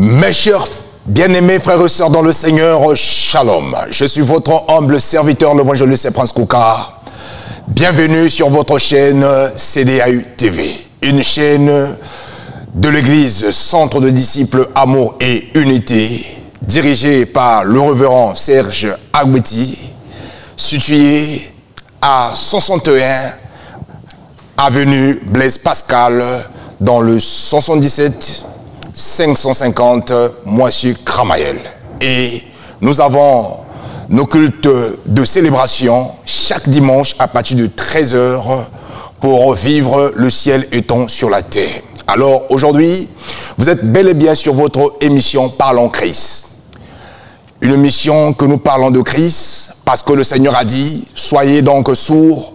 Mes chers bien-aimés frères et sœurs dans le Seigneur, Shalom. Je suis votre humble serviteur, l'évangéliste Prince Kouka. Bienvenue sur votre chaîne CDAU TV, une chaîne de l'église Centre de disciples Amour et Unité, dirigée par le révérend Serge Agoueti, située à 161 avenue Blaise Pascal, dans le 77 550 Moissy-Cramayel. Et nous avons nos cultes de célébration chaque dimanche à partir de 13 h pour vivre le ciel étant sur la terre. Alors aujourd'hui, vous êtes bel et bien sur votre émission Parlons Christ. Une émission que nous parlons de Christ parce que le Seigneur a dit, soyez donc sourds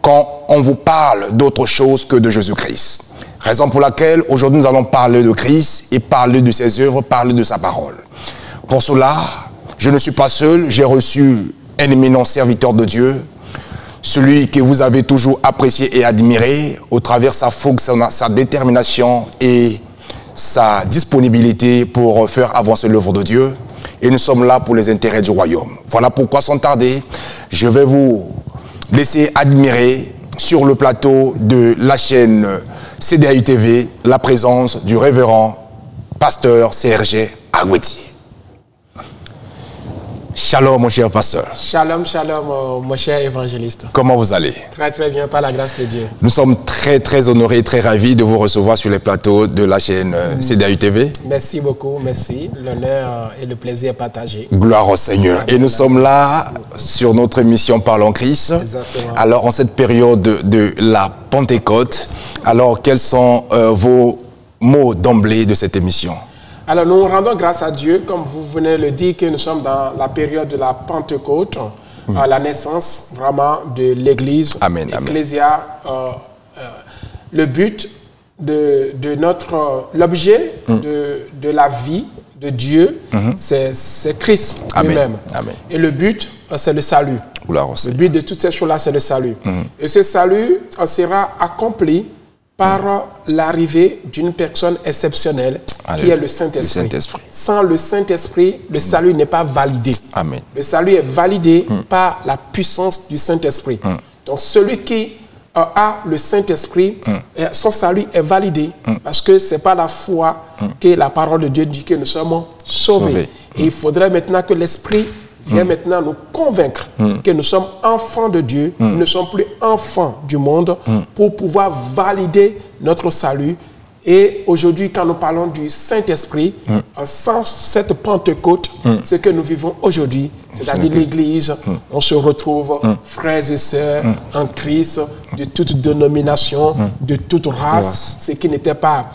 quand on vous parle d'autre chose que de Jésus-Christ. Raison pour laquelle aujourd'hui nous allons parler de Christ et parler de ses œuvres, parler de sa parole. Pour cela, je ne suis pas seul, j'ai reçu un éminent serviteur de Dieu, celui que vous avez toujours apprécié et admiré au travers sa fougue, sa détermination et sa disponibilité pour faire avancer l'œuvre de Dieu. Et nous sommes là pour les intérêts du royaume. Voilà pourquoi, sans tarder, je vais vous laisser admirer sur le plateau de la chaîne CDAU TV la présence du révérend pasteur Serge Agoueti. Shalom mon cher pasteur. Shalom, shalom mon cher évangéliste. Comment vous allez? Très très bien, par la grâce de Dieu. Nous sommes très honorés, très ravis de vous recevoir sur les plateaux de la chaîne CDAU TV. Merci beaucoup, merci. L'honneur et le plaisir est partagé. Gloire au Seigneur. Et nous sommes là sur notre émission Parlons Christ. Exactement. Alors en cette période de la Pentecôte, alors quels sont vos mots d'emblée de cette émission? Alors nous rendons grâce à Dieu, comme vous venez de le dire, que nous sommes dans la période de la Pentecôte, la naissance vraiment de l'Église, l'Ecclésia. Le but de notre, l'objet de la vie de Dieu, c'est Christ lui-même. Et le but, c'est le salut. Le but de toutes ces choses-là, c'est le salut. Et ce salut sera accompli par l'arrivée d'une personne exceptionnelle qui est le Saint-Esprit. Sans le Saint-Esprit, le salut n'est pas validé. Amen. Le salut est validé par la puissance du Saint-Esprit. Donc celui qui a le Saint-Esprit, son salut est validé parce que c'est par la foi que la parole de Dieu dit que nous sommes sauvés. Et il faudrait maintenant que l'Esprit vienne maintenant nous convaincre que nous sommes enfants de Dieu, nous ne sommes plus enfants du monde pour pouvoir valider notre salut. Et aujourd'hui, quand nous parlons du Saint-Esprit, sans cette Pentecôte, ce que nous vivons aujourd'hui, c'est-à-dire l'Église, on se retrouve frères et sœurs en Christ, de toute dénomination, de toute race, ce qui n'était pas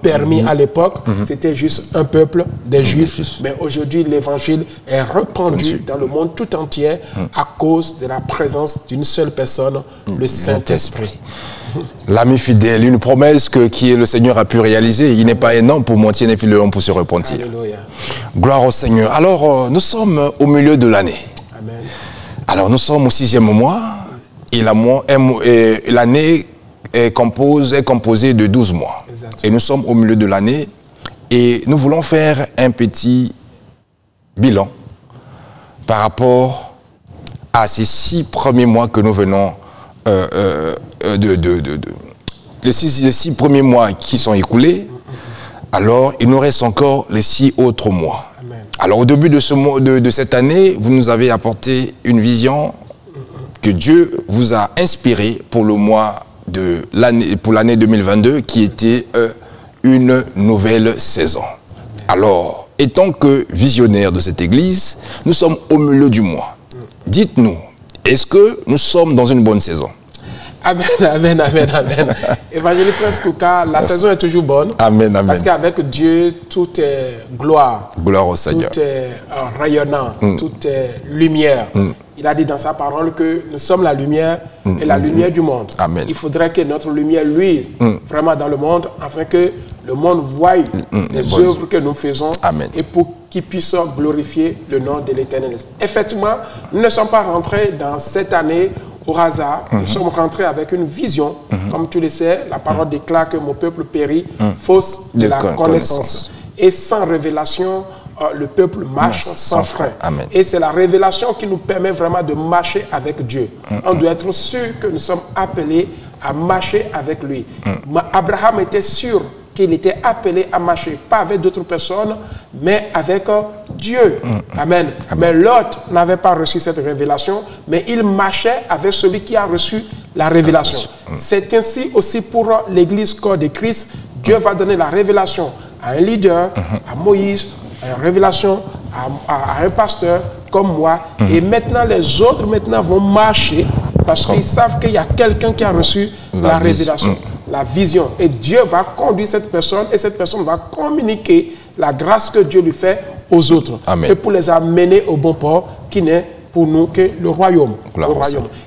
permis à l'époque, c'était juste un peuple des Juifs. Mais aujourd'hui, l'Évangile est répandu dans le monde tout entier à cause de la présence d'une seule personne, le Saint-Esprit. L'ami fidèle, une promesse que le Seigneur a pu réaliser. Il n'est pas un homme pour mentir, ni le homme pour se repentir. Alléluia. Gloire au Seigneur. Alors, nous sommes au milieu de l'année. Alors, nous sommes au 6e mois. Et l'année est composée de 12 mois. Exactement. Et nous sommes au milieu de l'année. Et nous voulons faire un petit bilan par rapport à ces 6 premiers mois que nous venons les 6 premiers mois qui sont écoulés. Alors il nous reste encore les 6 autres mois. Amen. Alors au début de cette année, vous nous avez apporté une vision que Dieu vous a inspirée pour le mois de l'année 2022 qui était une nouvelle saison. Amen. Alors étant que visionnaire de cette église, nous sommes au milieu du mois. Dites-nous, est-ce que nous sommes dans une bonne saison? Amen, amen, amen, amen. Évangéliste Prince Kouka, la saison est toujours bonne. Amen, amen. Parce qu'avec Dieu, tout est gloire. Gloire au Seigneur. Tout est rayonnant, tout est lumière. Il a dit dans sa parole que nous sommes la lumière et la lumière du monde. Amen. Il faudrait que notre lumière luise vraiment dans le monde afin que le monde voie les œuvres que nous faisons. Amen. Et pour qu'il puisse glorifier le nom de l'Éternel. Effectivement, nous ne sommes pas rentrés dans cette année au hasard. Nous sommes rentrés avec une vision. Comme tu le sais, la parole déclare que mon peuple périt, fausse de la connaissance. Et sans révélation, le peuple marche sans frein. Amen. Et c'est la révélation qui nous permet vraiment de marcher avec Dieu. On doit être sûr que nous sommes appelés à marcher avec lui. Abraham était sûr qu'il était appelé à marcher, pas avec d'autres personnes, mais avec Dieu. Amen. Mais Lot n'avait pas reçu cette révélation, mais il marchait avec celui qui a reçu la révélation. C'est ainsi aussi pour l'Église corps de Christ. Dieu va donner la révélation à un leader, à Moïse, à une révélation à un pasteur comme moi. Et maintenant, les autres vont marcher parce qu'ils savent qu'il y a quelqu'un qui a reçu la révélation, la vision. Et Dieu va conduire cette personne et cette personne va communiquer la grâce que Dieu lui fait aux autres. Amen. Et pour les amener au bon port qui n'est pour nous que le royaume.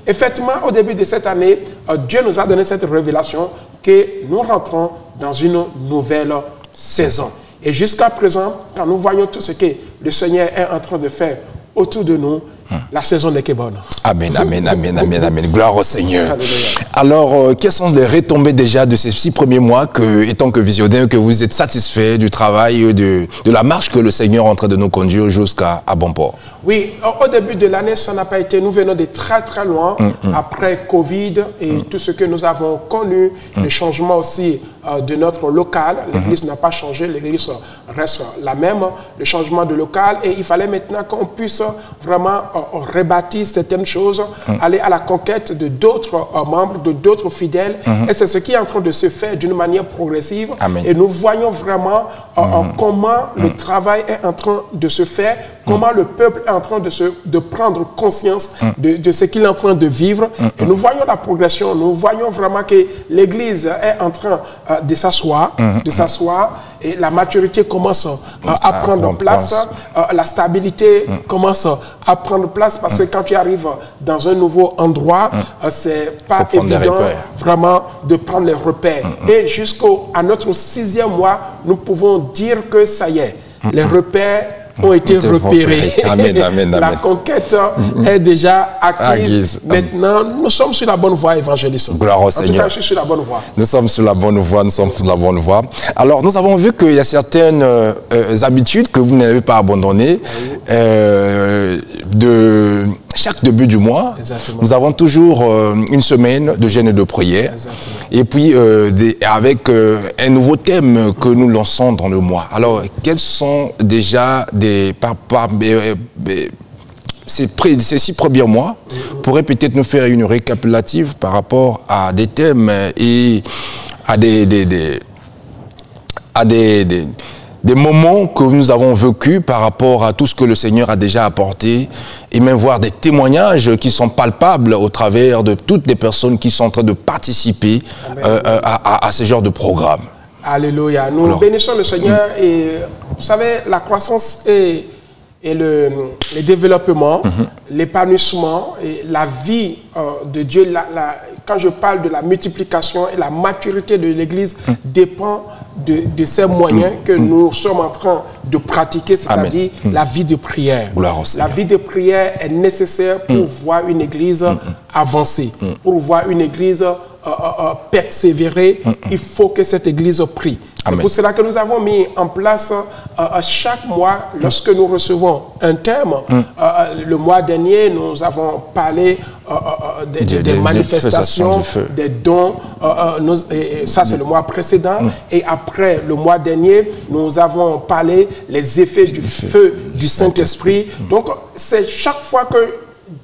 Effectivement, au début de cette année, Dieu nous a donné cette révélation que nous rentrons dans une nouvelle saison. Et jusqu'à présent, quand nous voyons tout ce que le Seigneur est en train de faire autour de nous, la saison n'est que bonne. Amen, amen, amen, amen, amen. Gloire au Seigneur. Alléluia. Alors, quelles sont les retombées déjà de ces 6 premiers mois que, étant que visionnaire, que vous êtes satisfait du travail, de la marche que le Seigneur est en train de nous conduire jusqu'à bon port? Oui, au début de l'année, ça n'a pas été. Nous venons de très très loin après Covid et tout ce que nous avons connu, le changement aussi de notre local. L'église n'a pas changé, l'église reste la même, le changement de local. Et il fallait maintenant qu'on puisse vraiment rebâtir certaines choses, aller à la conquête de d'autres membres, de d'autres fidèles. Et c'est ce qui est en train de se faire d'une manière progressive. Amen. Et nous voyons vraiment comment le travail est en train de se faire, comment le peuple est en train de prendre conscience de ce qu'il est en train de vivre. Et nous voyons la progression, nous voyons vraiment que l'Église est en train de s'asseoir, et la maturité commence à prendre place, la stabilité commence à prendre place, parce que quand tu arrives dans un nouveau endroit, c'est pas évident vraiment de prendre les repères. Et jusqu'à notre 6e mois, nous pouvons dire que ça y est, les repères ont été repérés. Amen, amen, amen. La conquête est déjà acquise. Maintenant, nous sommes sur la bonne voie, évangéliste. Gloire au Seigneur. En tout cas, je suis sur la bonne voie. Nous sommes sur la bonne voie, nous sommes sur la bonne voie. Alors, nous avons vu qu'il y a certaines habitudes que vous n'avez pas abandonnées. De chaque début du mois, exactement, nous avons toujours une semaine de jeûne et de prière. Exactement. Et puis, avec un nouveau thème que nous lançons dans le mois. Alors, quels sont déjà ces 6 premiers mois pourraient peut-être nous faire une récapitulative par rapport à des thèmes et à des moments que nous avons vécus par rapport à tout ce que le Seigneur a déjà apporté, et même voir des témoignages qui sont palpables au travers de toutes les personnes qui sont en train de participer à ce genre de programme. Alléluia. Nous bénissons le Seigneur et vous savez, la croissance et le développement, l'épanouissement et la vie de Dieu, quand je parle de la multiplication et la maturité de l'Église, dépend de ces moyens que nous sommes en train de pratiquer, c'est-à-dire la vie de prière. La vie de prière est nécessaire pour voir une Église avancer, pour voir une Église persévérer. Il faut que cette Église prie. C'est pour cela que nous avons mis en place chaque mois, lorsque nous recevons un thème, le mois dernier, nous avons parlé des manifestations, des dons, ça c'est le mois précédent, et après le mois dernier, nous avons parlé les effets du feu du Saint-Esprit. Donc c'est chaque fois que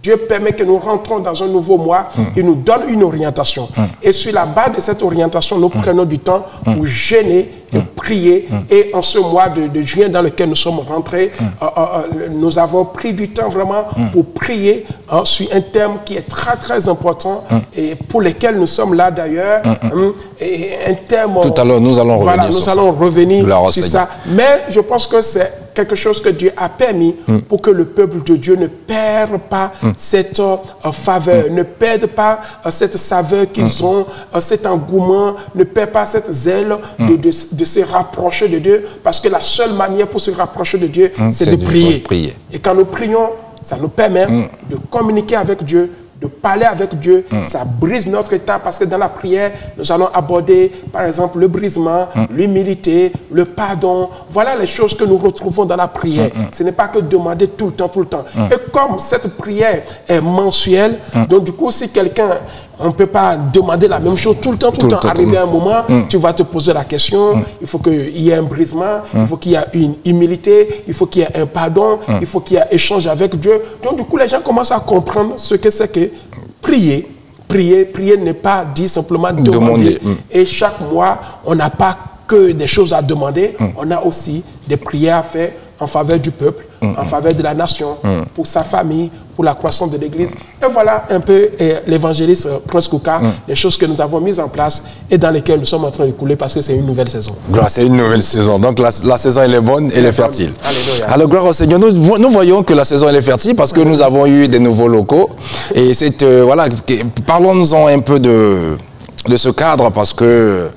Dieu permet que nous rentrons dans un nouveau mois, il nous donne une orientation. Et sur la base de cette orientation, nous prenons du temps pour jeûner et prier. Et en ce mois de juin dans lequel nous sommes rentrés, nous avons pris du temps vraiment pour prier sur un thème qui est très très important et pour lequel nous sommes là d'ailleurs. Un thème... Tout à l'heure, nous allons revenir sur ça. Mais je pense que c'est quelque chose que Dieu a permis pour que le peuple de Dieu ne perde pas cette faveur, ne perde pas cette saveur qu'ils ont, cet engouement, ne perd pas cette zèle de se rapprocher de Dieu, parce que la seule manière pour se rapprocher de Dieu, c'est de prier. Et quand nous prions, ça nous permet de communiquer avec Dieu, de parler avec Dieu, ça brise notre état parce que dans la prière, nous allons aborder, par exemple, le brisement, l'humilité, le pardon. Voilà les choses que nous retrouvons dans la prière. Ce n'est pas que demander tout le temps, tout le temps. Et comme cette prière est mensuelle, donc du coup, si quelqu'un, on ne peut pas demander la même chose tout le temps, tout le temps. Arrivé à un moment, tu vas te poser la question, il faut qu'il y ait un brisement, il faut qu'il y ait une humilité, il faut qu'il y ait un pardon, il faut qu'il y ait échange avec Dieu. Donc du coup, les gens commencent à comprendre ce que c'est que prier. Prier n'est pas dit simplement demander. Et chaque mois, on n'a pas que des choses à demander, on a aussi des prières à faire en faveur du peuple, en faveur de la nation, pour sa famille, pour la croissance de l'Église. Et voilà un peu l'évangéliste Prince Kouka, les choses que nous avons mises en place et dans lesquelles nous sommes en train de couler parce que c'est une nouvelle saison. Gloire, c'est une nouvelle saison. Donc la saison, elle est bonne, elle est fertile. Alléluia. Alors, gloire au Seigneur, nous voyons que la saison, elle est fertile parce que nous avons eu des nouveaux locaux. Et voilà, parlons-en un peu de ce cadre parce que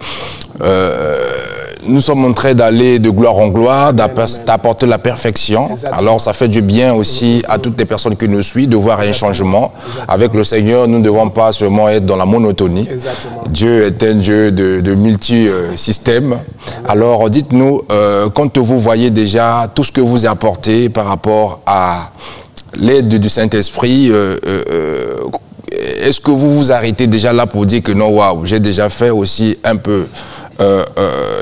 nous sommes en train d'aller de gloire en gloire, d'apporter la perfection. Exactement. Alors ça fait du bien aussi à toutes les personnes qui nous suivent de voir un changement. Exactement. Avec le Seigneur, nous ne devons pas seulement être dans la monotonie. Exactement. Dieu est un Dieu de multi-systèmes. Alors dites-nous, quand vous voyez déjà tout ce que vous apportez par rapport à l'aide du Saint-Esprit, est-ce que vous vous arrêtez déjà là pour dire que non, waouh, j'ai déjà fait aussi un peu...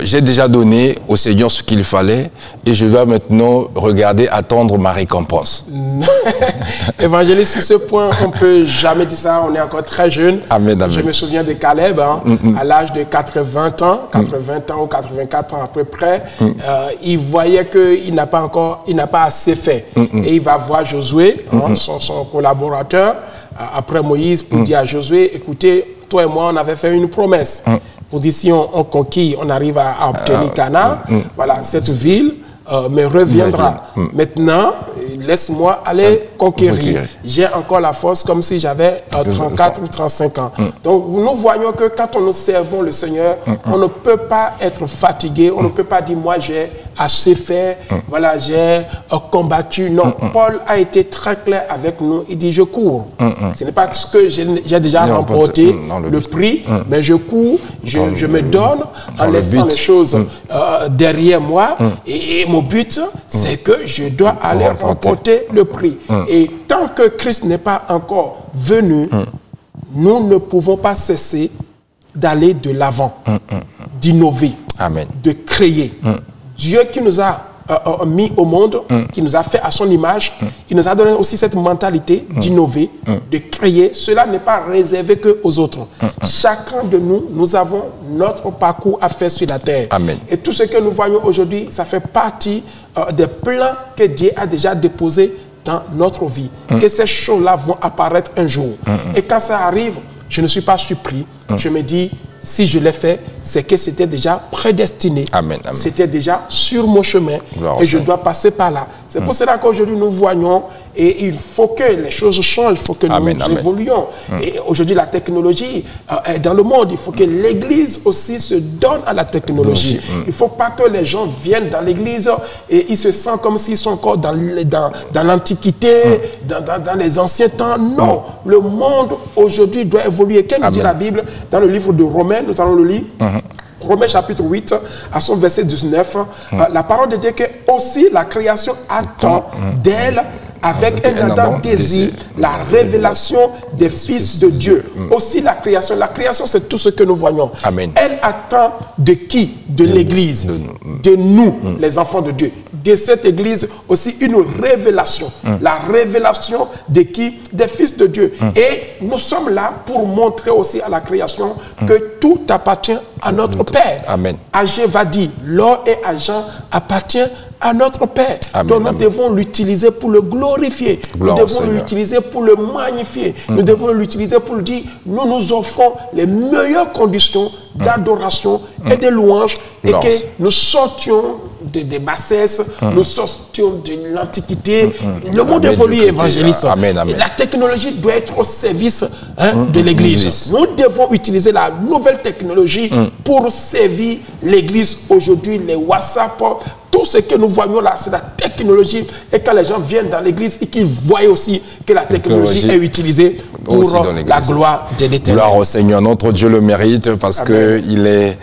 j'ai déjà donné au Seigneur ce qu'il fallait et je dois maintenant regarder, attendre ma récompense. Évangéliste, sur ce point, on ne peut jamais dire ça, on est encore très jeune. Amen, amen. Je me souviens de Caleb, à l'âge de 80 ans ou 84 ans à peu près, il voyait qu'il n'a pas assez fait. Et il va voir Josué, son collaborateur, après Moïse, pour dire à Josué, écoutez, toi et moi, on avait fait une promesse. Pour dire si on conquit, on arrive à obtenir Cana, voilà, cette ville me reviendra. Maintenant, laisse-moi aller conquérir. J'ai encore la force comme si j'avais 34 ou 35 ans. Donc, nous voyons que quand nous servons le Seigneur, on ne peut pas être fatigué, on ne peut pas dire, moi, j'ai assez fait, voilà, j'ai combattu. Non, Paul a été très clair avec nous. Il dit, je cours. Ce n'est pas ce que j'ai déjà remporté, le prix, mais je cours, je me donne en laissant les choses derrière moi. Et mon but, c'est que je dois aller remporter le prix. Et tant que Christ n'est pas encore venu, nous ne pouvons pas cesser d'aller de l'avant, d'innover, de créer. Dieu qui nous a mis au monde, qui nous a fait à son image, qui nous a donné aussi cette mentalité d'innover, de créer. Cela n'est pas réservé qu'aux autres. Chacun de nous, nous avons notre parcours à faire sur la terre. Amen. Et tout ce que nous voyons aujourd'hui, ça fait partie des plans que Dieu a déjà déposés dans notre vie. Que ces choses-là vont apparaître un jour. Et quand ça arrive, je ne suis pas surpris. Je me dis, si je l'ai fait, c'est que c'était déjà prédestiné. C'était déjà sur mon chemin. Et je dois passer par là. C'est pour cela qu'aujourd'hui, nous voyons, et il faut que les choses changent, il faut que nous évoluions. Et aujourd'hui, la technologie est dans le monde. Il faut que l'Église aussi se donne à la technologie. Il ne faut pas que les gens viennent dans l'Église et ils se sentent comme s'ils sont encore dans l'Antiquité, dans les anciens temps. Non, le monde aujourd'hui doit évoluer. Qu'est-ce que nous dit la Bible dans le livre de Romains? Nous allons le lire. Romains chapitre 8, à son verset 19, la parole de Dieu que aussi la création attend d'elle avec un ardent désir la révélation des fils de Dieu. Aussi la création c'est tout ce que nous voyons. Elle attend de qui? De l'Église, de nous, les enfants de Dieu. De cette Église aussi une révélation. La révélation de qui? Des fils de Dieu. Et nous sommes là pour montrer aussi à la création que tout appartient à notre Père. Agé va dire, l'or et argent appartient à notre Père. Donc nous devons l'utiliser pour le glorifier. Nous devons l'utiliser pour le magnifier. Nous devons l'utiliser pour dire, nous nous offrons les meilleures conditions d'adoration et de louange et que nous sortions des bassesses, nous sortions de l'Antiquité. Le monde évolue, évangéliste. La technologie doit être au service de l'Église. Nous devons utiliser la nouvelle technologie pour servir l'Église aujourd'hui, les WhatsApp, tout ce que nous voyons là, c'est la technologie. Et quand les gens viennent dans l'église et qu'ils voient aussi que la technologie est utilisée pour la gloire de l'Éternel. Gloire au Seigneur, notre Dieu le mérite parce qu'il est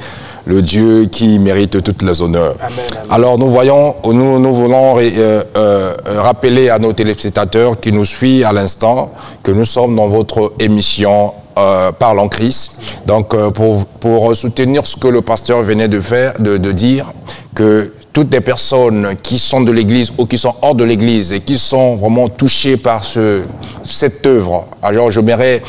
le Dieu qui mérite toutes les honneurs. Amen, amen. Alors nous voyons, nous voulons rappeler à nos téléspectateurs qui nous suivent à l'instant que nous sommes dans votre émission Parle en Christ. Donc pour soutenir ce que le pasteur venait de faire, de dire, que toutes les personnes qui sont de l'Église ou qui sont hors de l'Église et qui sont vraiment touchées par cette œuvre, alors j'aimerais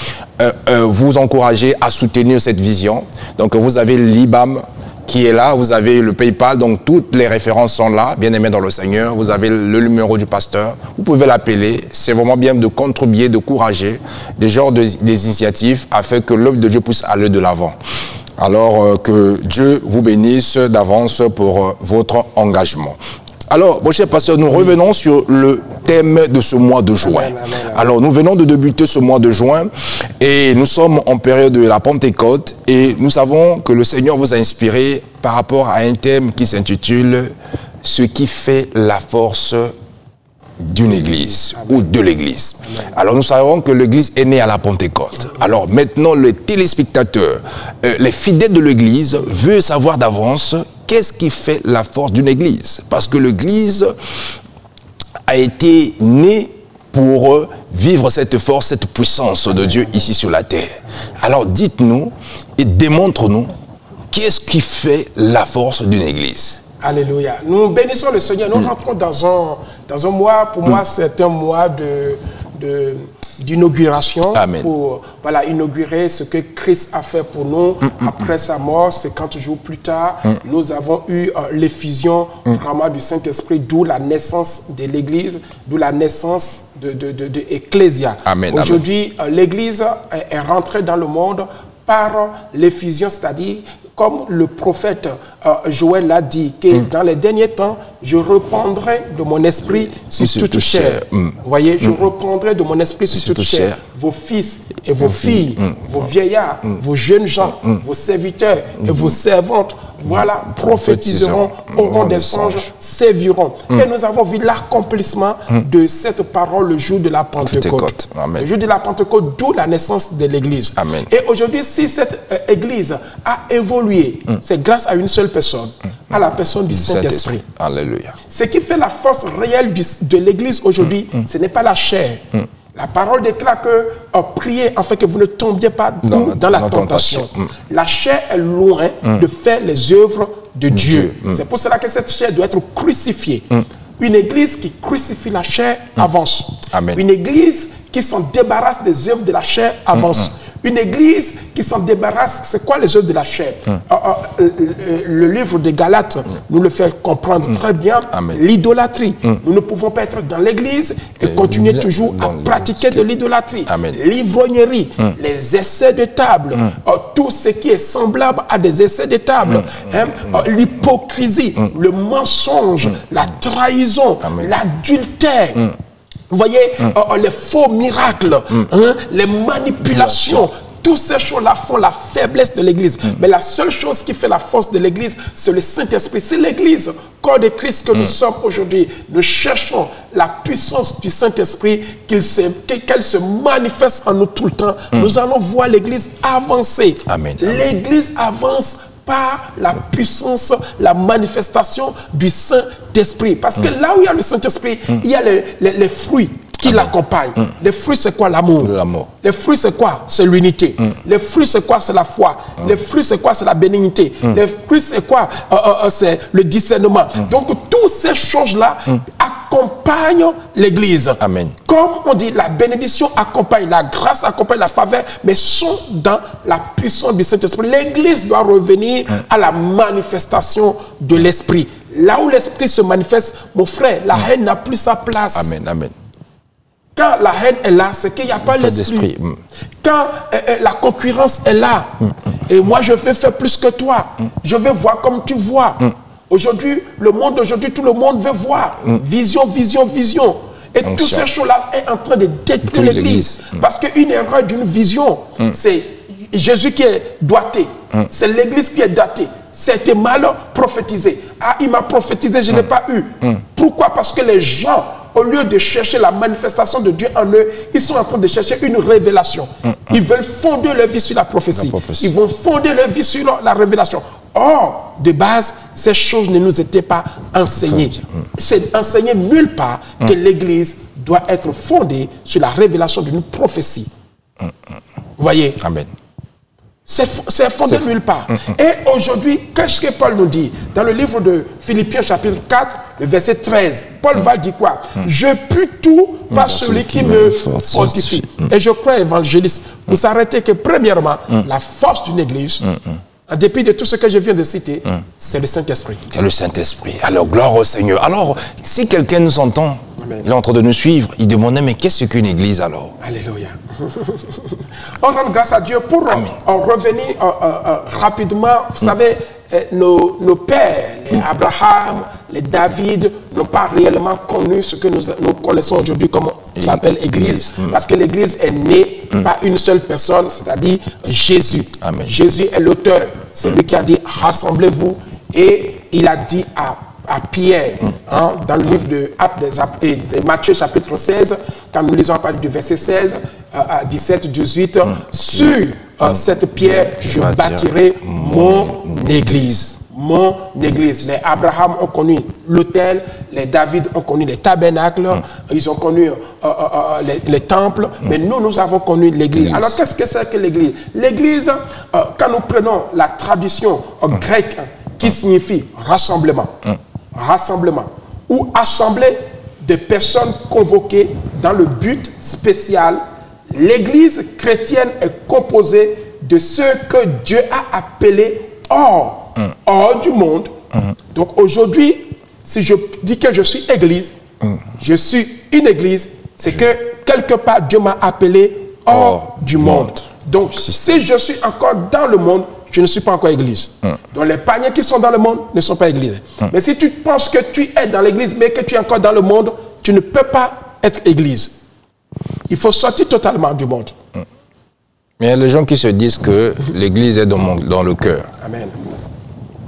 vous encourager à soutenir cette vision. Donc vous avez l'IBAM qui est là, vous avez le PayPal, donc toutes les références sont là, bien aimés dans le Seigneur. Vous avez le numéro du pasteur, vous pouvez l'appeler. C'est vraiment bien de contribuer, de encourager des genres des initiatives afin que l'œuvre de Dieu puisse aller de l'avant. Alors que Dieu vous bénisse d'avance pour votre engagement. Alors, mon cher pasteur, nous revenons sur le thème de ce mois de juin. Alors, nous venons de débuter ce mois de juin et nous sommes en période de la Pentecôte et nous savons que le Seigneur vous a inspiré par rapport à un thème qui s'intitule « Ce qui fait la force d'une église ou de l'église ». Alors nous savons que l'église est née à la Pentecôte. Alors maintenant les téléspectateurs, les fidèles de l'église veulent savoir d'avance qu'est-ce qui fait la force d'une église. Parce que l'église a été née pour vivre cette force, cette puissance de Dieu ici sur la terre. Alors dites-nous et démontre-nous qu'est-ce qui fait la force d'une église. Alléluia. Nous bénissons le Seigneur. Nous rentrons dans un mois, pour moi, c'est un mois d'inauguration. Pour inaugurer ce que Christ a fait pour nous après sa mort. 50 jours plus tard, nous avons eu l'effusion vraiment du Saint-Esprit, d'où la naissance de l'Église, d'où la naissance de Ecclésia. Aujourd'hui, l'Église est rentrée dans le monde par l'effusion, c'est-à-dire comme le prophète Joël l'a dit, que dans les derniers temps, je reprendrai de mon esprit sur toute chair. Vous voyez, je reprendrai de mon esprit sur toute chair. Vos fils et vos filles, vos vieillards, vos jeunes gens, vos serviteurs et vos servantes, voilà, prophétiseront, auront des songes, serviront. Et nous avons vu l'accomplissement de cette parole le jour de la Pentecôte. Le jour de la Pentecôte, d'où la naissance de l'Église. Et aujourd'hui, si cette Église a évolué, c'est grâce à une seule personne, à la personne du Saint-Esprit. Alléluia. Ce qui fait la force réelle de l'Église aujourd'hui, ce n'est pas la chair. La parole déclare que priez afin que vous ne tombiez pas dans la tentation. La chair est loin de faire les œuvres de Dieu. C'est pour cela que cette chair doit être crucifiée. Une église qui crucifie la chair avance. Une église qui s'en débarrasse des œuvres de la chair avance. Une église qui s'en débarrasse, c'est quoi les œuvres de la chair? Le livre de Galates nous le fait comprendre très bien. L'idolâtrie. Nous ne pouvons pas être dans l'église et continuer toujours à pratiquer de l'idolâtrie. L'ivrognerie, les essais de table, tout ce qui est semblable à des essais de table, l'hypocrisie, le mensonge, la trahison, l'adultère. Vous voyez, les faux miracles, les manipulations, toutes ces choses-là font la faiblesse de l'Église. Mais la seule chose qui fait la force de l'Église, c'est le Saint-Esprit. C'est l'Église, corps de Christ que nous sommes aujourd'hui. Nous cherchons la puissance du Saint-Esprit, qu'elle se manifeste en nous tout le temps. Nous allons voir l'Église avancer. L'Église avance par la puissance, la manifestation du Saint-Esprit. Parce que là où il y a le Saint-Esprit, il y a les fruits qui l'accompagnent. Les fruits, c'est quoi? L'amour. Les fruits, c'est quoi? C'est l'unité. Les fruits, c'est quoi? C'est la foi. Les fruits, c'est quoi? C'est la bénignité. Les fruits, c'est quoi? C'est le discernement. Donc, toutes ces choses-là accompagnent l'Église. Comme on dit, la bénédiction accompagne, la grâce accompagne la faveur, mais sont dans la puissance du Saint-Esprit. L'Église doit revenir à la manifestation de l'Esprit. Là où l'Esprit se manifeste, mon frère, la haine n'a plus sa place. Quand la haine est là, c'est qu'il n'y a pas l'esprit. Quand la concurrence est là, et moi je veux faire plus que toi, je veux voir comme tu vois. Aujourd'hui, le monde d'aujourd'hui, tout le monde veut voir. Vision, vision, vision. Et toutes ces choses-là est en train de détruire l'Église. Parce qu'une erreur d'une vision, c'est Jésus qui est doigté. C'est l'Église qui est doigtée. C'était mal prophétisé. Ah, il m'a prophétisé, je n'ai pas eu. Pourquoi? Parce que les gens, au lieu de chercher la manifestation de Dieu en eux, ils sont en train de chercher une révélation. Ils veulent fonder leur vie sur la prophétie. Ils vont fonder leur vie sur la révélation. Or, de base, ces choses ne nous étaient pas enseignées. C'est enseigné nulle part que l'Église doit être fondée sur la révélation d'une prophétie. Vous voyez? Amen. C'est fondé nulle part. Et aujourd'hui, qu'est-ce que Paul nous dit? Dans le livre de Philippiens chapitre 4, le verset 13, Paul va dire quoi? Je puis tout par celui qui me fortifie. Et je crois, évangéliste, vous s'arrêtez que premièrement, la force d'une église, en dépit de tout ce que je viens de citer, c'est le Saint-Esprit. C'est le Saint-Esprit. Alors, gloire au Seigneur. Alors, si quelqu'un nous entend, il est en train de nous suivre, il demandait, mais qu'est-ce qu'une église alors? Alléluia. On rend grâce à Dieu pour revenir rapidement. Vous savez, nos pères, les Abraham, les David, n'ont pas réellement connu ce que nous connaissons aujourd'hui comme on s'appelle Église. Parce que l'Église est née par une seule personne, c'est-à-dire Jésus. Amen. Jésus est l'auteur. C'est lui qui a dit, rassemblez-vous. Et il a dit à Pierre, dans le livre de Matthieu chapitre 16, quand nous lisons à partir du verset 16 à 17, 18, sur cette pierre, je bâtirai mon église. Mon église. Les Abraham ont connu l'autel, les David ont connu les tabernacles, ils ont connu les temples, mais nous avons connu l'église. Alors qu'est-ce que c'est que l'église? L'église, quand nous prenons la tradition grecque qui signifie rassemblement, rassemblement, ou assemblée de personnes convoquées dans le but spécial, l'église chrétienne est composée de ceux que Dieu a appelés hors du monde. Donc aujourd'hui, si je dis que je suis église, je suis une église, c'est que quelque part Dieu m'a appelé hors du monde. Donc si je suis encore dans le monde, je ne suis pas encore église. Donc les paniers qui sont dans le monde ne sont pas églises. Mais si tu penses que tu es dans l'église, mais que tu es encore dans le monde, tu ne peux pas être église. Il faut sortir totalement du monde. Mais il y a les gens qui se disent que l'église est dans le cœur. Amen.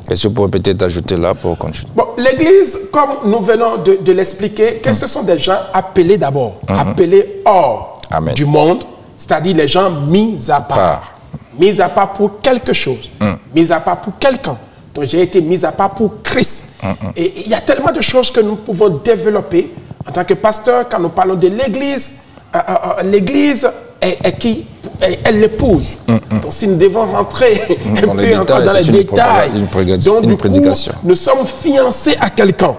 Qu'est-ce que vous pouvez peut-être ajouter là pour continuer? Bon, l'église, comme nous venons de l'expliquer, que ce sont des gens appelés d'abord, appelés hors du monde, c'est-à-dire les gens mis à part. Mis à part pour quelque chose, mis à part pour quelqu'un. Donc j'ai été mis à part pour Christ. Et il y a tellement de choses que nous pouvons développer en tant que pasteur quand nous parlons de l'église. L'église est l'épouse. Donc si nous devons rentrer un peu encore dans les détails, une prédication. Nous sommes fiancés à quelqu'un.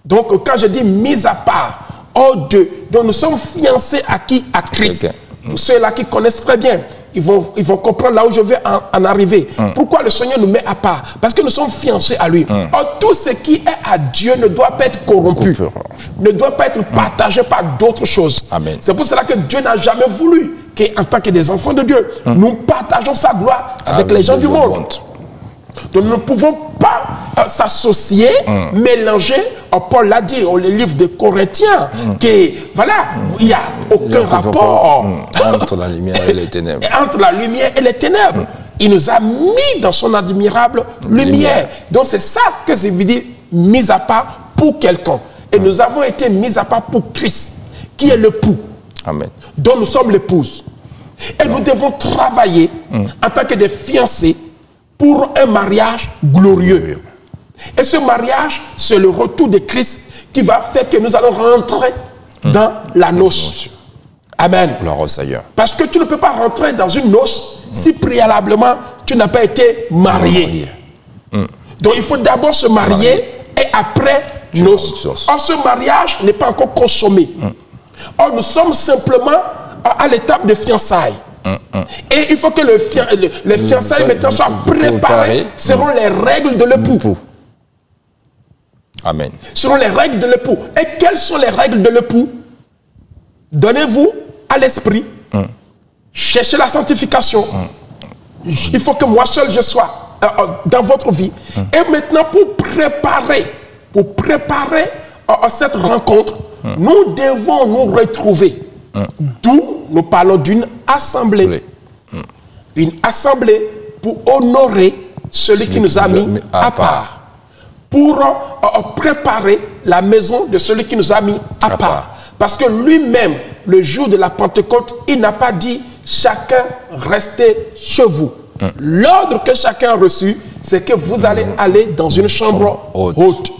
Donc quand je dis mis à part, hors d'eux, donc nous sommes fiancés à qui? À Christ. Pour ceux-là qui connaissent très bien, ils vont comprendre là où je vais en arriver. Pourquoi le Seigneur nous met à part? Parce que nous sommes fiancés à lui. Or, tout ce qui est à Dieu ne doit pas être corrompu, ne doit pas être partagé par d'autres choses. C'est pour cela que Dieu n'a jamais voulu qu'en tant que des enfants de Dieu, nous partageons sa gloire avec les gens du monde. Donc nous ne pouvons pas s'associer, mélanger. Paul l'a dit au livre de Corinthiens, que voilà, il n'y a aucun rapport entre la lumière et les ténèbres. Entre la lumière et les ténèbres. Il nous a mis dans son admirable lumière. Donc c'est ça que c'est veut dire mis à part pour quelqu'un. Et nous avons été mis à part pour Christ, qui est l'époux, dont nous sommes l'épouse. Et nous devons travailler en tant que des fiancés pour un mariage glorieux. Et ce mariage, c'est le retour de Christ qui va faire que nous allons rentrer dans la noce. Amen. Gloire au Seigneur. Parce que tu ne peux pas rentrer dans une noce si préalablement tu n'as pas été marié. Donc il faut d'abord se marier et après noce. Or ce mariage n'est pas encore consommé. Or nous sommes simplement à l'étape de fiançailles. Et il faut que les fiançailles maintenant soient préparées selon les règles de l'époux. Amen. Selon les règles de l'époux. Et quelles sont les règles de l'époux? Donnez-vous à l'esprit. Cherchez la sanctification. Il faut que moi seul je sois dans votre vie. Et maintenant, pour préparer cette rencontre, nous devons nous retrouver. D'où nous parlons d'une assemblée. Une assemblée pour honorer celui qui nous a mis à part. Pour préparer la maison de celui qui nous a mis à part. Parce que lui-même, le jour de la Pentecôte, il n'a pas dit chacun restez chez vous. L'ordre que chacun a reçu, c'est que vous allez aller dans une chambre haute.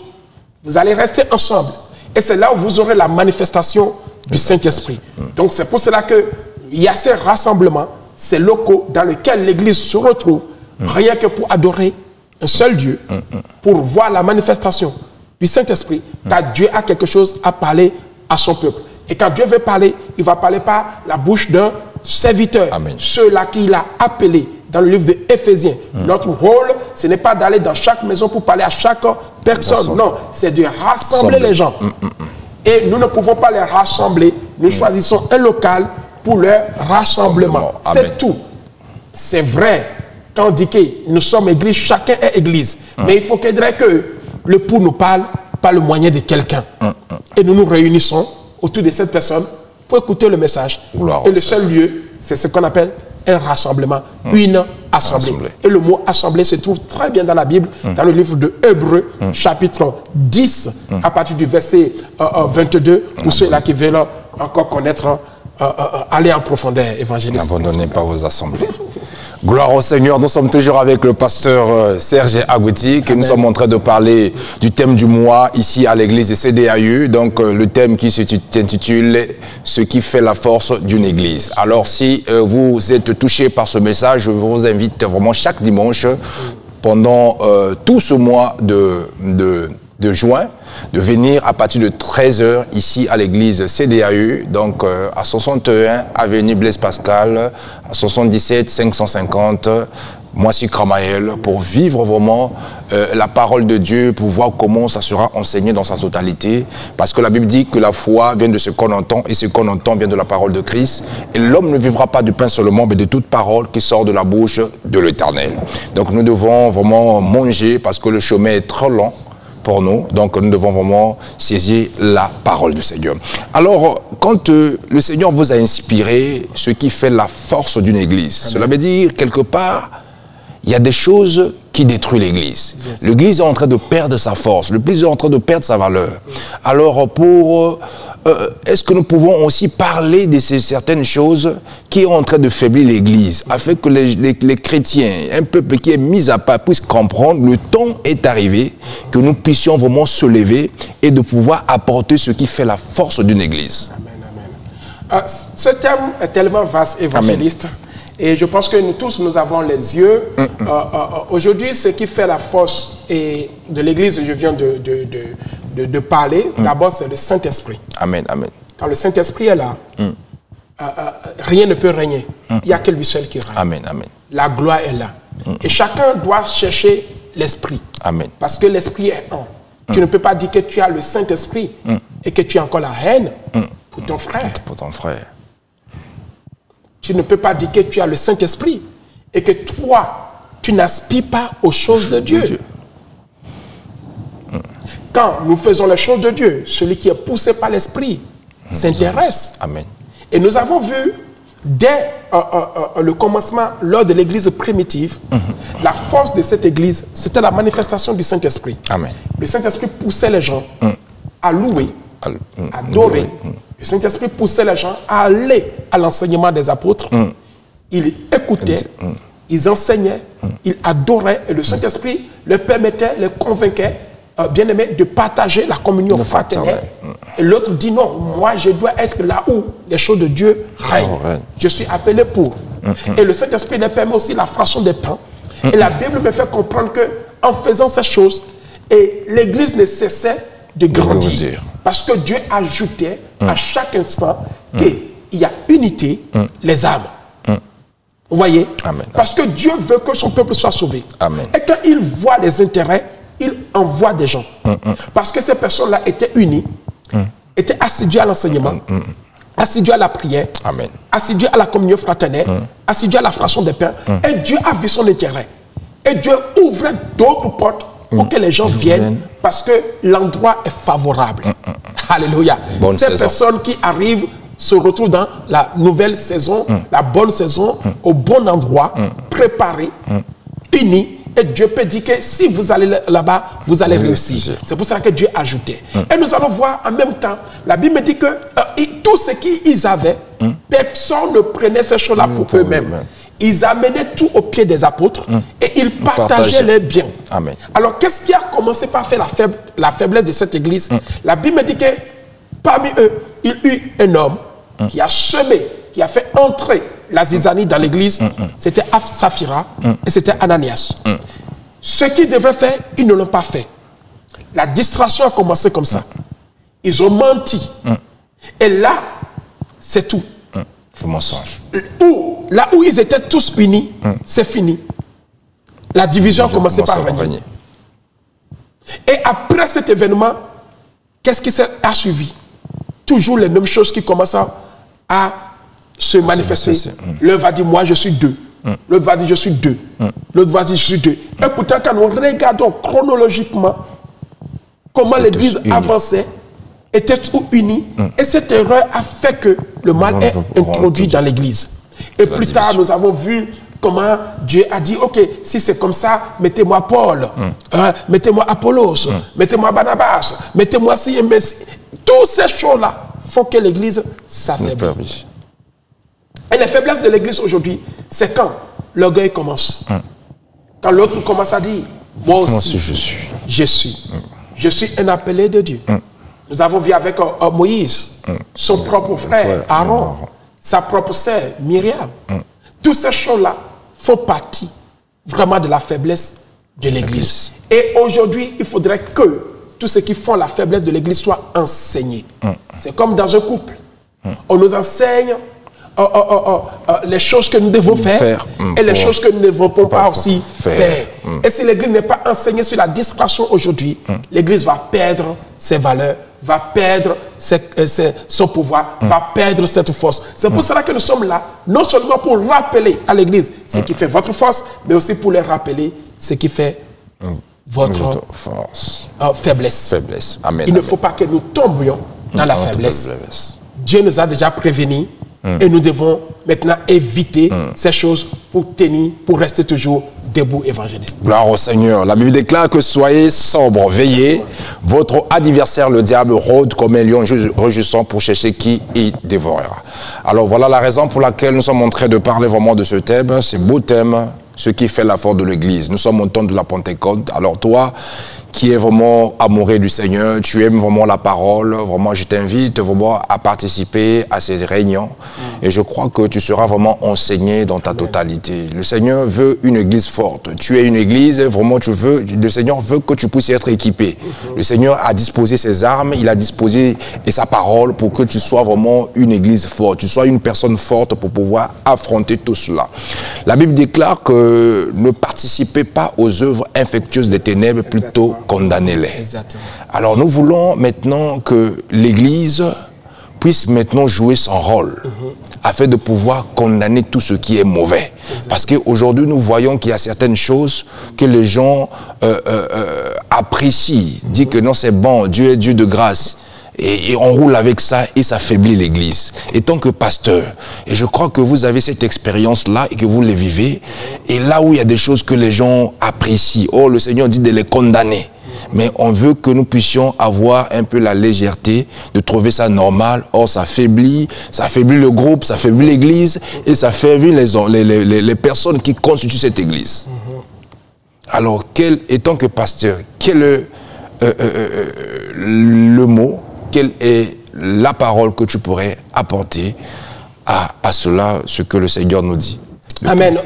Vous allez rester ensemble. Et c'est là où vous aurez la manifestation du Saint-Esprit. Donc c'est pour cela qu'il y a ces rassemblements, ces locaux dans lesquels l'Église se retrouve, rien que pour adorer un seul Dieu, pour voir la manifestation du Saint-Esprit, car Dieu a quelque chose à parler à son peuple. Et quand Dieu veut parler, il va parler par la bouche d'un serviteur. Ceux-là qu'il a appelés dans le livre d'Éphésiens. Notre rôle, ce n'est pas d'aller dans chaque maison pour parler à chaque personne. Non, c'est de rassembler les gens. Et nous ne pouvons pas les rassembler. Nous choisissons un local pour leur rassemblement. C'est tout. C'est vrai. Quand on dit que nous sommes église, chacun est église. Mais il faudrait que le pour nous parle par le moyen de quelqu'un. Et nous nous réunissons autour de cette personne pour écouter le message. Et le seul lieu, c'est ce qu'on appelle un rassemblement, une assemblée. Et le mot assemblée se trouve très bien dans la Bible, dans le livre de Hébreux, chapitre 10, à partir du verset 22, pour ceux-là qui veulent encore connaître, aller en profondeur, évangéliste. N'abandonnez pas vos assemblées. Gloire au Seigneur, nous sommes toujours avec le pasteur Serge Agouti, que nous sommes en train de parler du thème du mois ici à l'église de CDAU. Donc le thème qui s'intitule « Ce qui fait la force d'une église ». Alors si vous êtes touché par ce message, je vous invite vraiment chaque dimanche pendant tout ce mois de juin, de venir à partir de 13h ici à l'église CDAU, donc à 61 avenue Blaise Pascal, à 77 550 Moissy-Cramaël, pour vivre vraiment la parole de Dieu, pour voir comment ça sera enseigné dans sa totalité. Parce que la Bible dit que la foi vient de ce qu'on entend, et ce qu'on entend vient de la parole de Christ. Et l'homme ne vivra pas du pain seulement, mais de toute parole qui sort de la bouche de l'Éternel. Donc nous devons vraiment manger, parce que le chemin est trop long pour nous, donc nous devons vraiment saisir la parole du Seigneur. Alors, quand le Seigneur vous a inspiré ce qui fait la force d'une église, cela veut dire, quelque part, il y a des choses qui détruisent l'église. L'église est en train de perdre sa force, l'église est en train de perdre sa valeur. Alors, est-ce que nous pouvons aussi parler de ces certaines choses qui sont en train de faiblir l'église, afin que les chrétiens, un peuple qui est mis à part, puissent comprendre, le temps est arrivé, que nous puissions vraiment se lever et de pouvoir apporter ce qui fait la force d'une église. Amen. Ce thème est tellement vaste, évangéliste. Amen. Et je pense que nous tous, nous avons les yeux. Aujourd'hui, ce qui fait la force de l'église, je viens de parler, d'abord, c'est le Saint-Esprit. Amen, amen. Quand le Saint-Esprit est là, rien ne peut régner. Il n'y a que lui seul qui règne. Amen, amen. La gloire est là. Et chacun doit chercher l'Esprit. Amen. Parce que l'Esprit est un. Tu ne peux pas dire que tu as le Saint-Esprit et que tu as encore la haine pour ton frère. Pour ton frère. Tu ne peux pas dire que tu as le Saint-Esprit et que toi, tu n'aspires pas aux choses de Dieu. Quand nous faisons les choses de Dieu, celui qui est poussé par l'Esprit s'intéresse. Amen. Et nous avons vu, dès le commencement, lors de l'église primitive, la force de cette église, c'était la manifestation du Saint-Esprit. Amen. Le Saint-Esprit poussait les gens à louer, à adorer. Le Saint-Esprit poussait les gens à aller à l'enseignement des apôtres. Ils écoutaient, ils enseignaient, ils adoraient. Et le Saint-Esprit leur permettait, les convainquait, bien aimé, de partager la communion fraternelle. Et l'autre dit non, moi je dois être là où les choses de Dieu règnent. Je suis appelé pour. Et le Saint-Esprit leur permet aussi la fraction des pains. Et la Bible me fait comprendre qu'en faisant ces choses, et l'Église ne cessait de grandir. Parce que Dieu ajoutait à chaque instant qu'il y a unité, les âmes. Vous voyez? Amen. Parce que Dieu veut que son peuple soit sauvé. Amen. Et quand il voit les intérêts, il envoie des gens. Parce que ces personnes-là étaient unies, étaient assidues à l'enseignement, assidues à la prière, assidues à la communion fraternelle, assidues à la fraction des pains. Et Dieu a vu son intérêt. Et Dieu ouvrait d'autres portes pour que les gens viennent parce que l'endroit est favorable. Alléluia. Ces personnes qui arrivent se retrouvent dans la nouvelle saison, la bonne saison, au bon endroit, préparés, unis. Et Dieu peut dire que si vous allez là-bas, vous allez réussir. C'est pour ça que Dieu ajoutait. Et nous allons voir en même temps, la Bible dit que tout ce qu'ils avaient, personne ne prenait ces choses-là pour eux-mêmes. Ils amenaient tout au pied des apôtres et ils partageaient leurs biens. Amen. Alors, qu'est-ce qui a commencé par faire la faiblesse de cette église? La Bible dit que parmi eux, il y eut un homme qui a semé, qui a fait entrer la zizanie dans l'église. C'était Saphira et c'était Ananias. Ce qu'ils devaient faire, ils ne l'ont pas fait. La distraction a commencé comme ça. Ils ont menti. Et là, c'est tout. Le mensonge. Là où ils étaient tous unis, c'est fini. La division a commencé par régner. Et après cet événement, qu'est-ce qui a suivi? Toujours les mêmes choses qui commencent à se manifester. L'un va dire, moi je suis deux. L'autre va dire, je suis deux. L'autre va dire, je suis deux. Et pourtant, quand nous regardons chronologiquement comment l'église avançait, étaient tous unis. Et cette erreur a fait que le mal est introduit dans l'église. Et plus tard, nous avons vu comment Dieu a dit, ok, si c'est comme ça, mettez-moi Paul, mettez-moi Apollos, mettez-moi Barnabas, mettez-moi si et Messie. Toutes ces choses-là font que l'église s'affaiblit. Et les faiblesses de l'église aujourd'hui, c'est quand l'orgueil commence. Quand l'autre commence à dire, moi aussi, je suis un appelé de Dieu. Nous avons vu avec Moïse, son propre frère Aaron, sa propre sœur Myriam. Toutes ces choses-là font partie vraiment de la faiblesse de l'église. Et aujourd'hui, il faudrait que tous ceux qui font la faiblesse de l'église soient enseignés. C'est comme dans un couple. On nous enseigne les choses que nous devons faire et les choses que nous ne devons pas aussi faire. Et si l'église n'est pas enseignée sur la distraction aujourd'hui, l'église va perdre ses valeurs, va perdre son pouvoir, va perdre cette force. C'est pour cela que nous sommes là, non seulement pour rappeler à l'église ce qui fait votre force, mais aussi pour les rappeler ce qui fait votre force. Faiblesse. Amen. Il ne faut pas que nous tombions dans la faiblesse. Dieu nous a déjà prévenus et nous devons maintenant éviter ces choses pour tenir, pour rester toujours debout évangéliste. Gloire au Seigneur. La Bible déclare que soyez sobres, veillez. Votre adversaire, le diable, rôde comme un lion rugissant pour chercher qui il dévorera. Alors voilà la raison pour laquelle nous sommes en train de parler vraiment de ce thème, ce beau thème, ce qui fait la force de l'Église. Nous sommes au temps de la Pentecôte. Alors toi, qui est vraiment amoureux du Seigneur, tu aimes vraiment la parole, vraiment je t'invite vraiment à participer à ces réunions et je crois que tu seras vraiment enseigné dans ta totalité. Le Seigneur veut une église forte. Tu es une église, vraiment le Seigneur veut que tu puisses être équipé. Le Seigneur a disposé ses armes, il a disposé sa parole pour que tu sois vraiment une église forte, tu sois une personne forte pour pouvoir affronter tout cela. La Bible déclare que ne participez pas aux œuvres infectieuses des ténèbres, plutôt condamnez-les. Alors nous voulons maintenant que l'Église puisse maintenant jouer son rôle afin de pouvoir condamner tout ce qui est mauvais. Parce qu'aujourd'hui nous voyons qu'il y a certaines choses que les gens apprécient, disent que non c'est bon, Dieu est Dieu de grâce. Et on roule avec ça et ça affaiblit l'église. Et tant que pasteur, et je crois que vous avez cette expérience-là et que vous les vivez, et là où il y a des choses que les gens apprécient, oh le Seigneur dit de les condamner. Mais on veut que nous puissions avoir un peu la légèreté de trouver ça normal. Or, ça affaiblit le groupe, ça affaiblit l'église et ça affaiblit les personnes qui constituent cette église. Alors, étant que pasteur, quel est le mot, quelle est la parole que tu pourrais apporter à cela, ce que le Seigneur nous dit? Amen.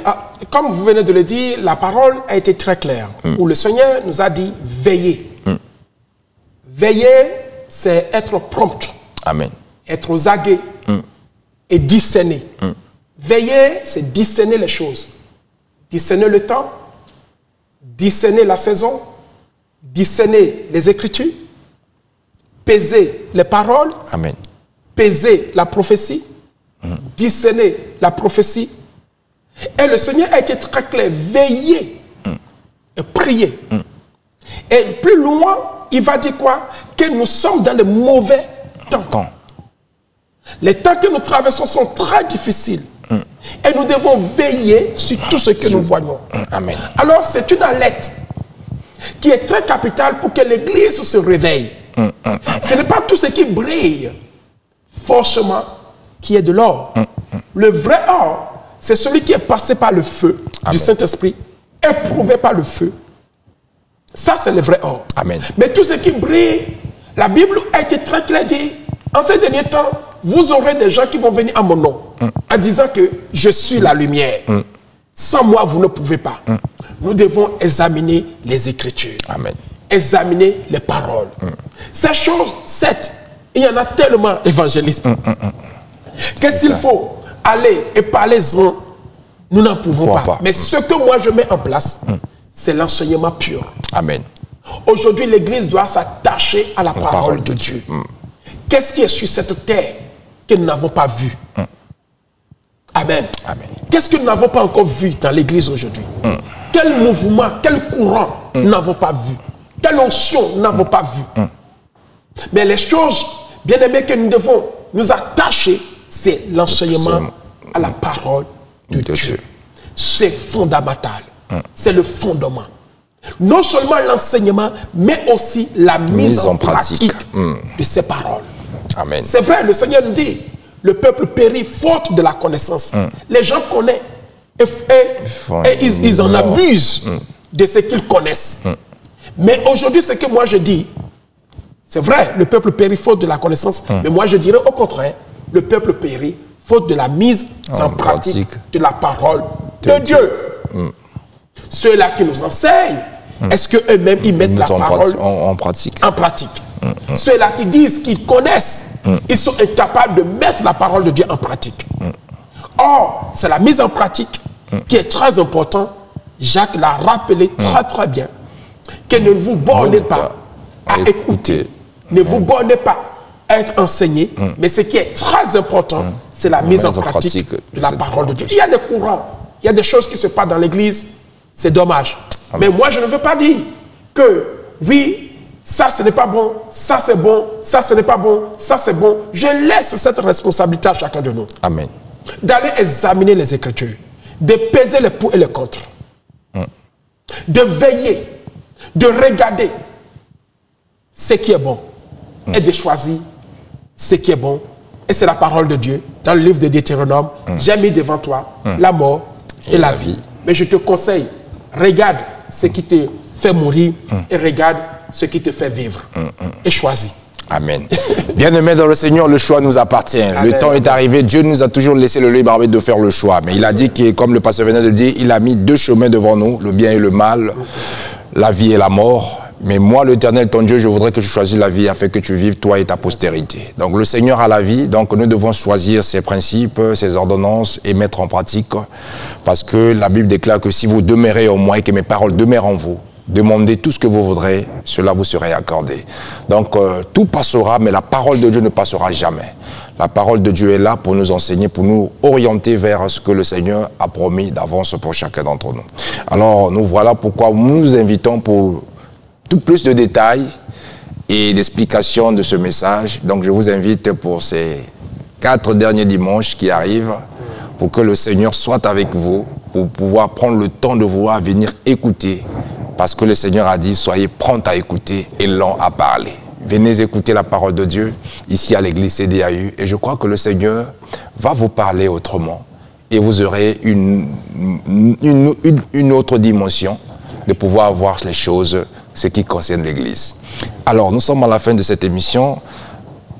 Comme vous venez de le dire, la parole a été très claire. Où le Seigneur nous a dit veiller. Veiller, c'est être prompt. Amen. Être aux aguets et discerner. Veiller, c'est discerner les choses. Discerner le temps, discerner la saison, discerner les Écritures, peser les paroles, amen, peser la prophétie, discerner la prophétie. Et le Seigneur a été très clair, veillez et prier. Et plus loin, il va dire quoi? Que nous sommes dans les mauvais temps. Les temps que nous traversons sont très difficiles. Et nous devons veiller sur tout ce que nous voyons. Amen. Alors, c'est une alerte qui est très capitale pour que l'Église se réveille. Ce n'est pas tout ce qui brille forcément qui est de l'or. Le vrai or, c'est celui qui est passé par le feu du Saint-Esprit, éprouvé par le feu. Ça, c'est le vrai or. Amen. Mais tout ce qui brille, la Bible a été très claire dit, en ces derniers temps, vous aurez des gens qui vont venir à mon nom, en disant que je suis la lumière. Sans moi, vous ne pouvez pas. Nous devons examiner les Écritures. Amen. Examiner les paroles. Ces choses, certes, il y en a tellement, évangélistes, que s'il faut aller et parler-en, nous n'en pouvons pas. Mais ce que moi je mets en place, c'est l'enseignement pur. Amen. Aujourd'hui, l'Église doit s'attacher à la parole de Dieu. Qu'est-ce qui est sur cette terre que nous n'avons pas vu? Amen. Amen. Qu'est-ce que nous n'avons pas encore vu dans l'Église aujourd'hui? Quel mouvement, quel courant nous n'avons pas vu? Quelle onction nous n'avons pas vu? Mais les choses, bien aimées, que nous devons nous attacher, c'est l'enseignement à la parole de Dieu. C'est fondamental. C'est le fondement. Non seulement l'enseignement, mais aussi la mise en pratique de ces paroles. Amen. C'est vrai, le Seigneur nous dit, le peuple périt faute de la connaissance. Les gens connaissent et ils en abusent de ce qu'ils connaissent. Mais aujourd'hui, ce que moi je dis, c'est vrai, le peuple périt faute de la connaissance, mais moi je dirais au contraire, le peuple périt faute de la mise en pratique de la parole de Dieu. Ceux-là qui nous enseignent, est-ce qu'eux-mêmes ils mettent la parole en pratique? En pratique. Ceux-là qui disent qu'ils connaissent, ils sont incapables de mettre la parole de Dieu en pratique. Or, c'est la mise en pratique qui est très importante. Jacques l'a rappelé très bien, que ne vous bornez pas à écouter, ne vous bornez pas à être enseigné, mais ce qui est très important, c'est la mise en pratique de la parole de Dieu. Il y a des courants, il y a des choses qui se passent dans l'Église, c'est dommage. Mais moi, je ne veux pas dire que, oui, ça, ce n'est pas bon, ça, c'est bon, ça, ce n'est pas bon, ça, c'est bon. Je laisse cette responsabilité à chacun de nous. Amen. D'aller examiner les Écritures, de peser les pour et les contre, de veiller, de regarder ce qui est bon et de choisir ce qui est bon. Et c'est la parole de Dieu. Dans le livre de Deutéronome, j'ai mis devant toi la mort et la vie. Mais je te conseille, regarde ce qui te fait mourir et regarde ce qui te fait vivre. Et choisis. Amen. Bien-aimés dans le Seigneur, le choix nous appartient. Amen. Le temps est arrivé. Dieu nous a toujours laissé le libre arbitre de faire le choix. Mais il a dit que, comme le pasteur venait de dire, il a mis deux chemins devant nous, le bien et le mal, la vie et la mort. Mais moi, l'Éternel, ton Dieu, je voudrais que tu choisisses la vie afin que tu vives, toi et ta postérité. Donc le Seigneur a la vie, donc nous devons choisir ses principes, ses ordonnances et mettre en pratique. Parce que la Bible déclare que si vous demeurez en moi et que mes paroles demeurent en vous, demandez tout ce que vous voudrez, cela vous sera accordé. Donc tout passera, mais la parole de Dieu ne passera jamais. La parole de Dieu est là pour nous enseigner, pour nous orienter vers ce que le Seigneur a promis d'avance pour chacun d'entre nous. Alors nous voilà pourquoi nous nous invitons pour tout plus de détails et d'explications de ce message. Donc je vous invite pour ces 4 derniers dimanches qui arrivent, pour que le Seigneur soit avec vous, pour pouvoir prendre le temps de vouloir venir écouter. Parce que le Seigneur a dit, soyez prompt à écouter et lent à parler. Venez écouter la parole de Dieu ici à l'église CDAU. Et je crois que le Seigneur va vous parler autrement. Et vous aurez une autre dimension de pouvoir voir les choses, ce qui concerne l'église. Alors, nous sommes à la fin de cette émission.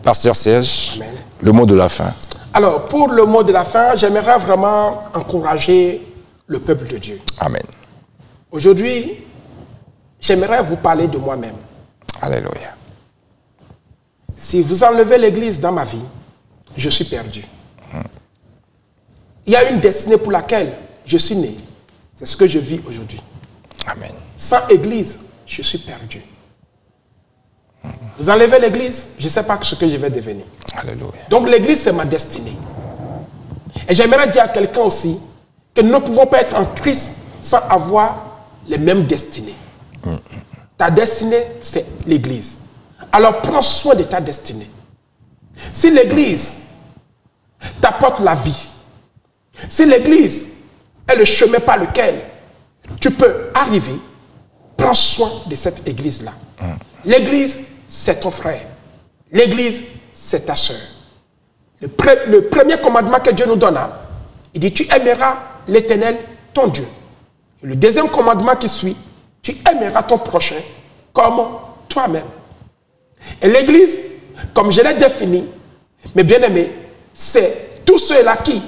Pasteur Serge, amen. Le mot de la fin. Alors, pour le mot de la fin, j'aimerais vraiment encourager le peuple de Dieu. Amen. Aujourd'hui, j'aimerais vous parler de moi-même. Alléluia. Si vous enlevez l'église dans ma vie, je suis perdu. Il y a une destinée pour laquelle je suis né. C'est ce que je vis aujourd'hui. Amen. Sans église, je suis perdu. Vous enlevez l'église, je ne sais pas ce que je vais devenir. Alléluia. Donc l'église, c'est ma destinée. Et j'aimerais dire à quelqu'un aussi que nous ne pouvons pas être en Christ sans avoir les mêmes destinées. Ta destinée, c'est l'Église. Alors prends soin de ta destinée. Si l'Église t'apporte la vie, si l'Église est le chemin par lequel tu peux arriver, prends soin de cette Église-là. L'Église, c'est ton frère. L'Église, c'est ta soeur. Le premier commandement que Dieu nous donne, il dit, tu aimeras l'Éternel, ton Dieu. Et le deuxième commandement qui suit, tu aimeras ton prochain comme toi-même. Et l'Église, comme je l'ai défini, mes bien-aimés, c'est tous ceux-là qui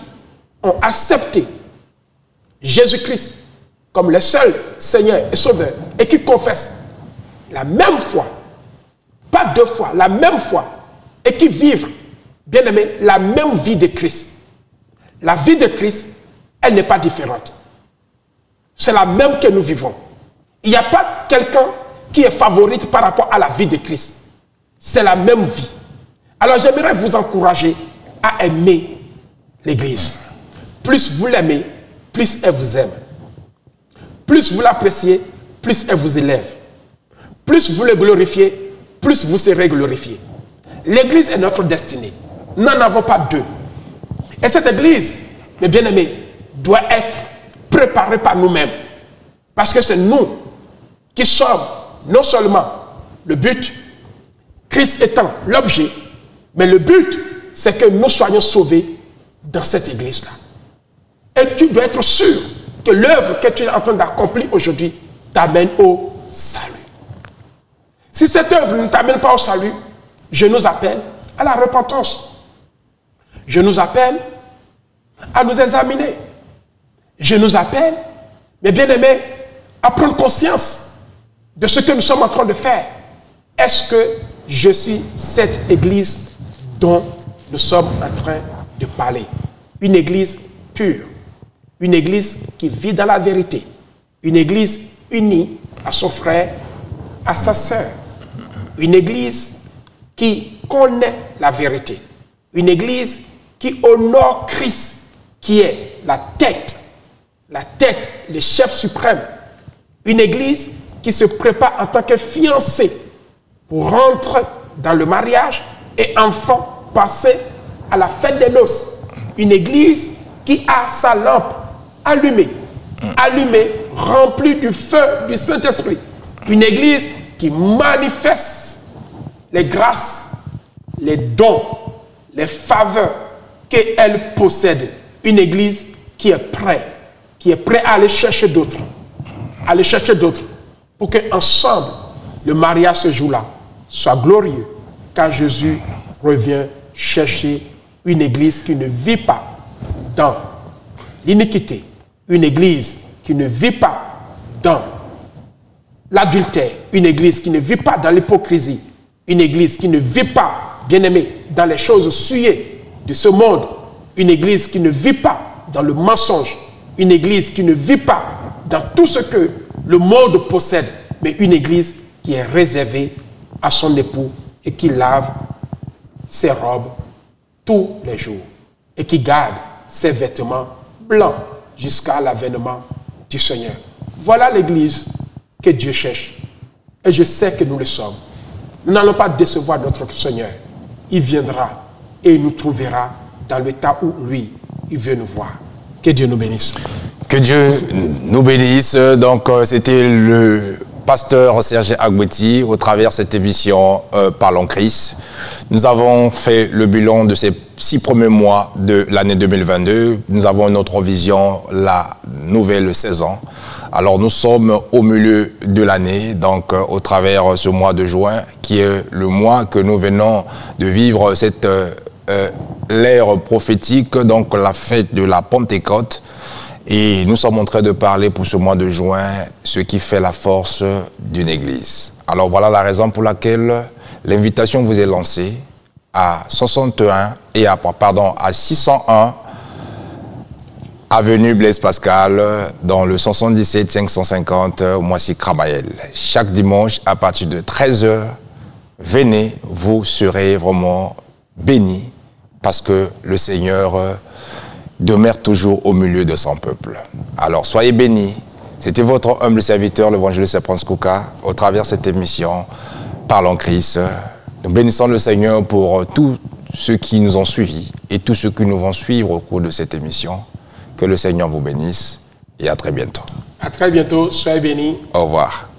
ont accepté Jésus-Christ comme le seul Seigneur et Sauveur et qui confessent la même foi, pas deux fois, la même foi, et qui vivent, bien-aimés, la même vie de Christ. La vie de Christ, elle n'est pas différente. C'est la même que nous vivons. Il n'y a pas quelqu'un qui est favorite par rapport à la vie de Christ. C'est la même vie. Alors j'aimerais vous encourager à aimer l'Église. Plus vous l'aimez, plus elle vous aime. Plus vous l'appréciez, plus elle vous élève. Plus vous le glorifiez, plus vous serez glorifié. L'Église est notre destinée. Nous n'en avons pas deux. Et cette Église, mes bien-aimés, doit être préparée par nous-mêmes. Parce que c'est nous qui sommes non seulement le but, Christ étant l'objet, mais le but, c'est que nous soyons sauvés dans cette Église-là. Et tu dois être sûr que l'œuvre que tu es en train d'accomplir aujourd'hui t'amène au salut. Si cette œuvre ne t'amène pas au salut, je nous appelle à la repentance. Je nous appelle à nous examiner. Je nous appelle, mes bien-aimés, à prendre conscience de ce que nous sommes en train de faire. Est-ce que je suis cette Église dont nous sommes en train de parler? Une Église pure, une Église qui vit dans la vérité, une Église unie à son frère, à sa sœur, une Église qui connaît la vérité, une Église qui honore Christ, qui est la tête, le chef suprême, une Église qui se prépare en tant que fiancée pour rentrer dans le mariage et enfin passer à la fête des noces. Une Église qui a sa lampe allumée, remplie du feu du Saint-Esprit. Une Église qui manifeste les grâces, les dons, les faveurs qu'elle possède. Une Église qui est prête à aller chercher d'autres. Pour qu'ensemble, le mariage ce jour-là soit glorieux, car Jésus revient chercher une Église qui ne vit pas dans l'iniquité, une Église qui ne vit pas dans l'adultère, une Église qui ne vit pas dans l'hypocrisie, une Église qui ne vit pas, bien-aimé, dans les choses souillées de ce monde, une Église qui ne vit pas dans le mensonge, une Église qui ne vit pas dans tout ce que le monde possède, mais une Église qui est réservée à son époux et qui lave ses robes tous les jours et qui garde ses vêtements blancs jusqu'à l'avènement du Seigneur. Voilà l'Église que Dieu cherche. Et je sais que nous le sommes. Nous n'allons pas décevoir notre Seigneur. Il viendra et il nous trouvera dans l'état où lui, il veut nous voir. Que Dieu nous bénisse. Que Dieu nous bénisse. Donc, c'était le pasteur Serge Agbeti au travers de cette émission Parlons Christ. Nous avons fait le bilan de ces 6 premiers mois de l'année 2022. Nous avons une autre vision, la nouvelle saison. Alors, nous sommes au milieu de l'année, donc au travers ce mois de juin, qui est le mois que nous venons de vivre cette l'ère prophétique, donc la fête de la Pentecôte. Et nous sommes en train de parler pour ce mois de juin, ce qui fait la force d'une église. Alors voilà la raison pour laquelle l'invitation vous est lancée à 61 et à 601 avenue Blaise Pascal dans le 77 550 Moissy-Cramayel. Chaque dimanche à partir de 13h, venez, vous serez vraiment bénis parce que le Seigneur demeure toujours au milieu de son peuple. Alors soyez bénis, C'était votre humble serviteur, l'évangéliste Prince Kouka, au travers de cette émission Parlons Christ. Nous bénissons le Seigneur pour tous ceux qui nous ont suivis et tous ceux qui nous vont suivre au cours de cette émission. Que le Seigneur vous bénisse et à très bientôt. À très bientôt, soyez bénis. Au revoir.